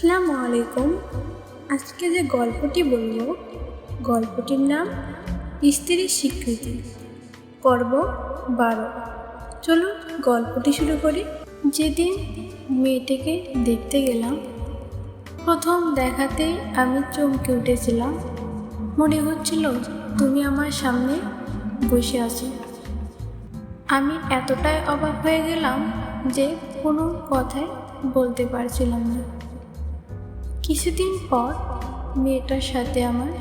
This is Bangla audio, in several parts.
আসসালামু আলাইকুম। আজকে যে গল্পটি বলবো, গল্পটির নাম স্ত্রীর স্বীকৃতি, পর্ব 12। চলুন গল্পটি শুরু করি। যেদিন মেয়েটাকে দেখতে গেলাম, প্রথম দেখাতেই আমি চমকে উঠেছিলাম। মনে হচ্ছিল তুমি আমার সামনে বসে আছো। আমি এতটাই অবাক হয়ে গেলাম যে কোনো কথাই বলতে পারছিলাম না। কিছুদিন পর মেয়েটার সাথে আমার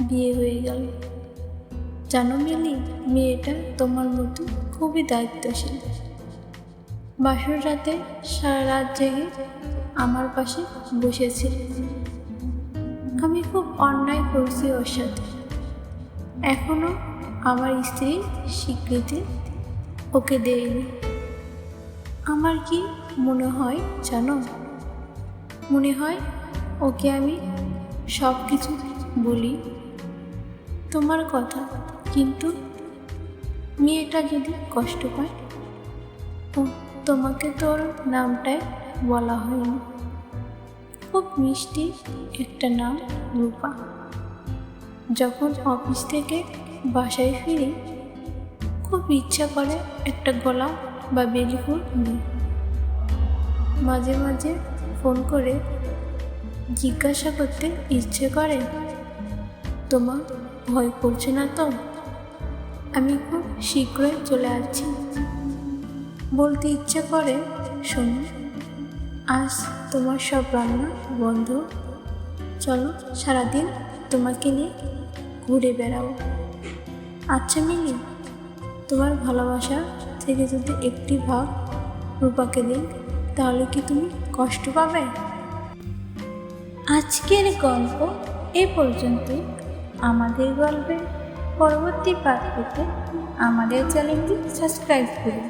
বিয়ে হয়ে গেল। জানো মিলি, মেয়েটা তোমার মতো খুবই দায়িত্বশীল। বাসর রাতে সারা রাত জেগে আমার পাশে বসেছিল। আমি খুব অন্যায় করছি ওর সাথে। এখনো আমার স্ত্রীর স্বীকৃতি ওকে দেয়নি। আমার কি মনে হয় জানো, মনে হয় ওকে আমি সব কিছু বলি তোমার কথা, কিন্তু মেয়েটা যদি কষ্ট পায়। ও, তোমাকে তোর নামটাই বলা হয়নি। খুব মিষ্টি একটা নাম, রূপা। যখন অফিস থেকে বাসায় ফিরি খুব ইচ্ছা করে একটা গোলাপ বা বেলি ফুল নিই। মাঝে মাঝে ফোন করে জিজ্ঞাসা করতে ইচ্ছে করে, তোমার ভয় করছে না তো? আমি খুব শীঘ্রই চলে আসছি। বলতে ইচ্ছে করে, শোনো, আজ তোমার সব রান্না বন্ধ, চলো সারাদিন তোমাকে নিয়ে ঘুরে বেড়াও। আচ্ছা মিলি, তোমার ভালোবাসা থেকে যদি একটি ভাগ রূপাকে দিই, তাহলে কি তুমি কষ্ট পাবে? আজকের গল্প এ পর্যন্তই। আমাদের গল্পের পরবর্তী পার্ট পেতে আমাদের চ্যানেলটি সাবস্ক্রাইব করুন।